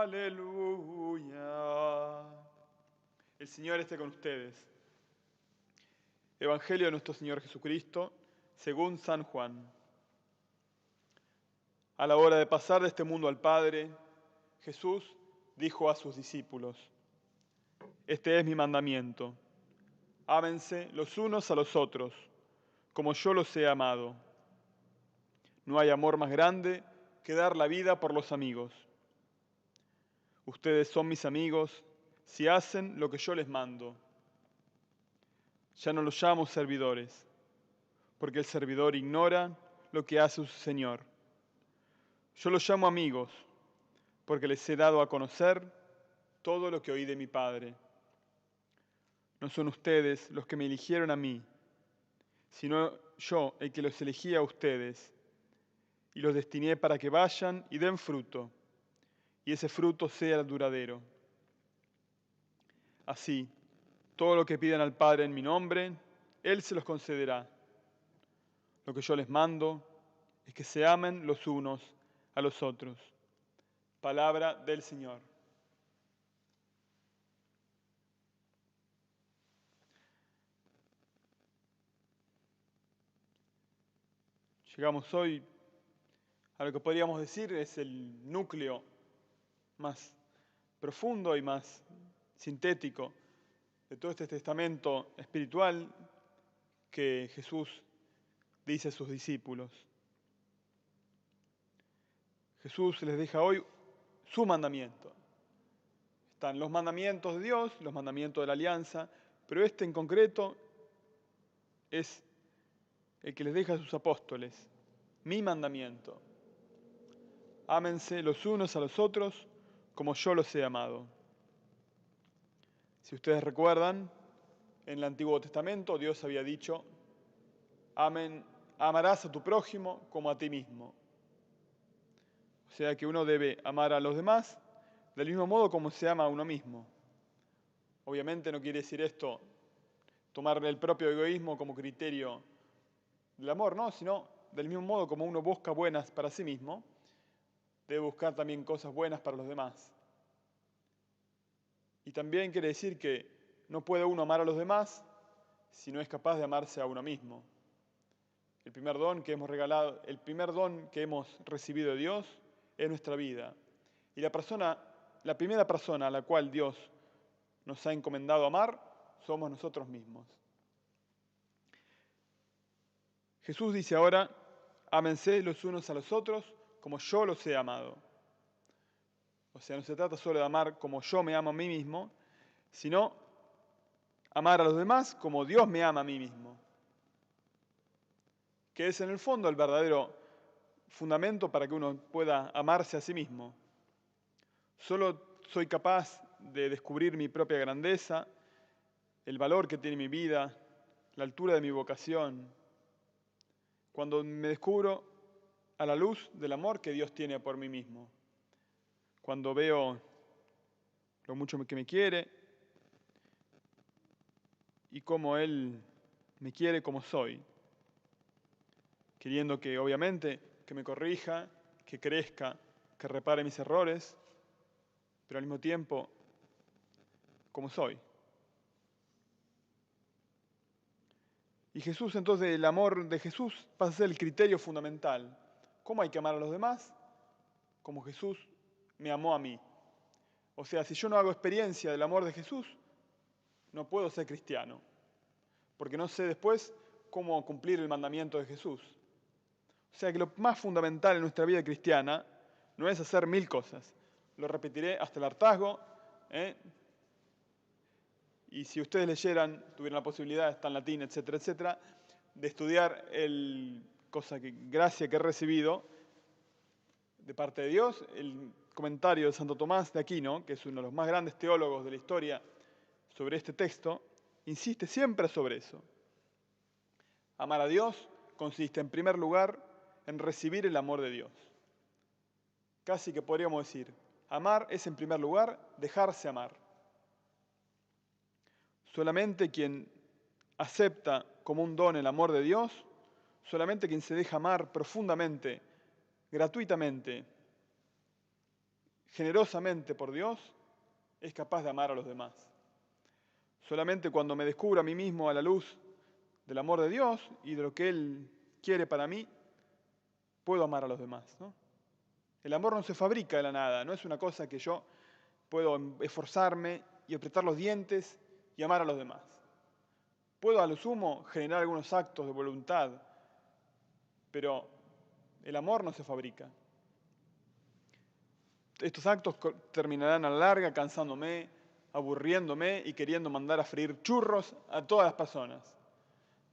Aleluya. El Señor esté con ustedes. Evangelio de nuestro Señor Jesucristo, según San Juan. A la hora de pasar de este mundo al Padre, Jesús dijo a sus discípulos: Este es mi mandamiento. Ámense los unos a los otros, como yo los he amado. No hay amor más grande que dar la vida por los amigos. Ustedes son mis amigos si hacen lo que yo les mando. Ya no los llamo servidores, porque el servidor ignora lo que hace su Señor. Yo los llamo amigos, porque les he dado a conocer todo lo que oí de mi Padre. No son ustedes los que me eligieron a mí, sino yo el que los elegí a ustedes, y los destiné para que vayan y den fruto, y ese fruto sea duradero. Así, todo lo que pidan al Padre en mi nombre, Él se los concederá. Lo que yo les mando es que se amen los unos a los otros. Palabra del Señor. Llegamos hoy a lo que podríamos decir es el núcleo más profundo y más sintético de todo este testamento espiritual que Jesús dice a sus discípulos. Jesús les deja hoy su mandamiento. Están los mandamientos de Dios, los mandamientos de la alianza, pero este en concreto es el que les deja a sus apóstoles, mi mandamiento. Ámense los unos a los otros como yo los he amado. Si ustedes recuerdan, en el Antiguo Testamento Dios había dicho: amarás a tu prójimo como a ti mismo. O sea que uno debe amar a los demás del mismo modo como se ama a uno mismo. Obviamente no quiere decir esto tomar el propio egoísmo como criterio del amor, ¿no? Sino del mismo modo como uno busca buenas para sí mismo, debe buscar también cosas buenas para los demás. Y también quiere decir que no puede uno amar a los demás si no es capaz de amarse a uno mismo. El primer don que hemos regalado, el primer don que hemos recibido de Dios es nuestra vida. Y la primera persona a la cual Dios nos ha encomendado amar somos nosotros mismos. Jesús dice ahora: ámense los unos a los otros como yo los he amado. O sea, no se trata solo de amar como yo me amo a mí mismo, sino amar a los demás como Dios me ama a mí mismo. Que es en el fondo el verdadero fundamento para que uno pueda amarse a sí mismo. Solo soy capaz de descubrir mi propia grandeza, el valor que tiene mi vida, la altura de mi vocación, cuando me descubro a la luz del amor que Dios tiene por mí mismo. Cuando veo lo mucho que me quiere y cómo Él me quiere como soy, queriendo que obviamente que me corrija, que crezca, que repare mis errores, pero al mismo tiempo como soy. Y Jesús, entonces, el amor de Jesús pasa a ser el criterio fundamental. ¿Cómo hay que amar a los demás? Como Jesús me amó a mí. O sea, si yo no hago experiencia del amor de Jesús, no puedo ser cristiano, porque no sé después cómo cumplir el mandamiento de Jesús. O sea que lo más fundamental en nuestra vida cristiana no es hacer 1000 cosas. Lo repetiré hasta el hartazgo. Y si ustedes leyeran, tuvieran la posibilidad, está en latín, etcétera, etcétera, de estudiar gracia que he recibido de parte de Dios, el comentario de Santo Tomás de Aquino, que es uno de los más grandes teólogos de la historia sobre este texto, insiste siempre sobre eso. Amar a Dios consiste en primer lugar en recibir el amor de Dios. Casi que podríamos decir, amar es en primer lugar dejarse amar. Solamente quien acepta como un don el amor de Dios, solamente quien se deja amar profundamente, gratuitamente, generosamente por Dios, es capaz de amar a los demás. Solamente cuando me descubro a mí mismo a la luz del amor de Dios y de lo que Él quiere para mí, puedo amar a los demás, ¿no? El amor no se fabrica de la nada, no es una cosa que yo puedo esforzarme y apretar los dientes y amar a los demás. Puedo a lo sumo generar algunos actos de voluntad, pero el amor no se fabrica. Estos actos terminarán a la larga cansándome, aburriéndome y queriendo mandar a freír churros a todas las personas.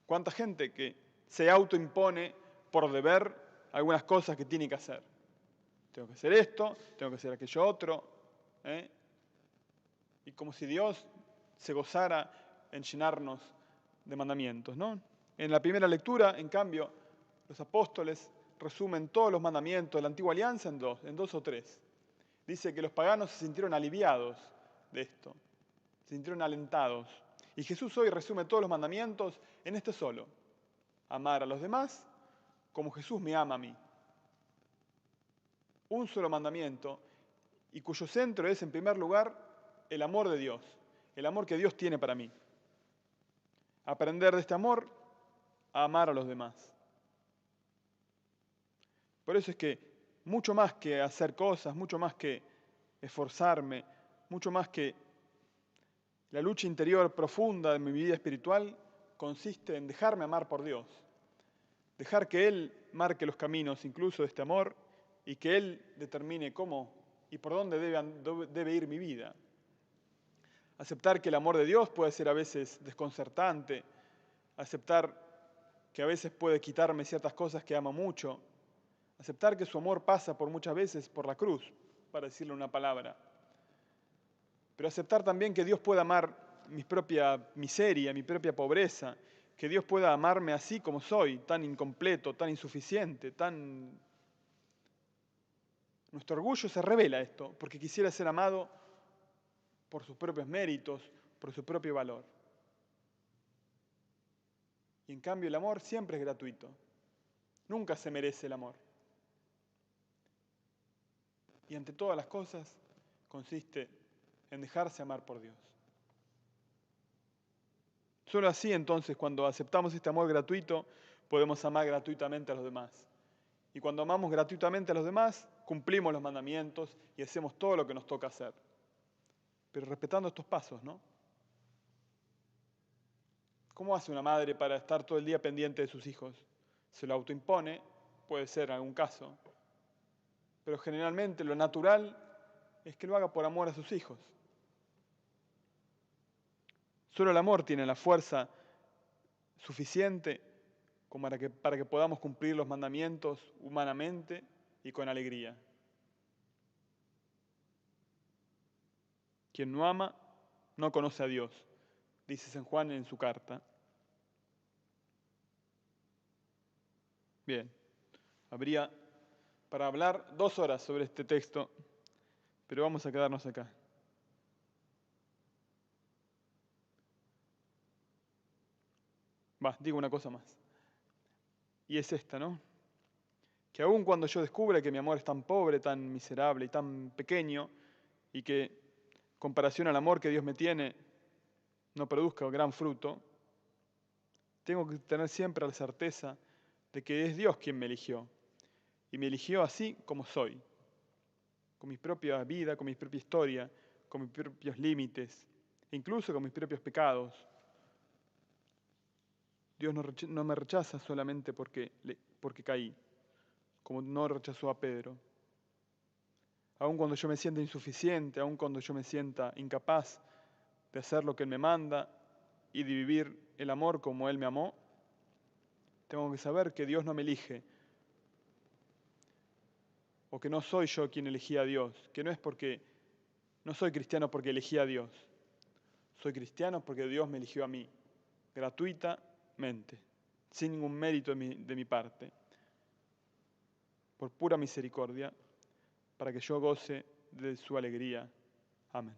¿Cuánta gente que se autoimpone por deber algunas cosas que tiene que hacer? Tengo que hacer esto, tengo que hacer aquello otro. Y como si Dios se gozara en llenarnos de mandamientos, ¿no? En la primera lectura, en cambio, los apóstoles resumen todos los mandamientos de la antigua alianza en dos o tres. Dice que los paganos se sintieron aliviados de esto, se sintieron alentados. Y Jesús hoy resume todos los mandamientos en este solo: amar a los demás como Jesús me ama a mí. Un solo mandamiento, y cuyo centro es, en primer lugar, el amor de Dios, el amor que Dios tiene para mí. Aprender de este amor a amar a los demás. Por eso es que mucho más que hacer cosas, mucho más que esforzarme, mucho más que la lucha interior profunda de mi vida espiritual, consiste en dejarme amar por Dios. Dejar que Él marque los caminos incluso de este amor y que Él determine cómo y por dónde debe ir mi vida. Aceptar que el amor de Dios puede ser a veces desconcertante, aceptar que a veces puede quitarme ciertas cosas que amo mucho, aceptar que su amor pasa por muchas veces por la cruz, para decirle una palabra, pero aceptar también que Dios pueda amar mi propia miseria, mi propia pobreza, que Dios pueda amarme así como soy, tan incompleto, tan insuficiente, tan... Nuestro orgullo se revela esto, porque quisiera ser amado por sus propios méritos, por su propio valor. Y en cambio el amor siempre es gratuito. Nunca se merece el amor. Y ante todas las cosas consiste en dejarse amar por Dios. Solo así entonces, cuando aceptamos este amor gratuito, podemos amar gratuitamente a los demás. Y cuando amamos gratuitamente a los demás, cumplimos los mandamientos y hacemos todo lo que nos toca hacer. Pero respetando estos pasos, ¿no? ¿Cómo hace una madre para estar todo el día pendiente de sus hijos? Se lo autoimpone, puede ser en algún caso, pero generalmente lo natural es que lo haga por amor a sus hijos. Solo el amor tiene la fuerza suficiente como para que podamos cumplir los mandamientos humanamente y con alegría. Quien no ama no conoce a Dios, dice San Juan en su carta. Bien, habría para hablar 2 horas sobre este texto, pero vamos a quedarnos acá. Digo una cosa más. Y es esta, ¿no? Que aun cuando yo descubra que mi amor es tan pobre, tan miserable y tan pequeño, y que en comparación al amor que Dios me tiene, no produzca gran fruto, tengo que tener siempre la certeza de que es Dios quien me eligió. Y me eligió así como soy, con mi propia vida, con mi propia historia, con mis propios límites, incluso con mis propios pecados. Dios no me rechaza solamente porque caí, como no rechazó a Pedro. Aun cuando yo me sienta insuficiente, aun cuando yo me sienta incapaz de hacer lo que Él me manda y de vivir el amor como Él me amó, tengo que saber que Dios no me elige, o que no soy yo quien elegí a Dios, que no soy cristiano porque elegí a Dios, soy cristiano porque Dios me eligió a mí, gratuitamente, sin ningún mérito de mi parte, por pura misericordia, para que yo goce de su alegría. Amén.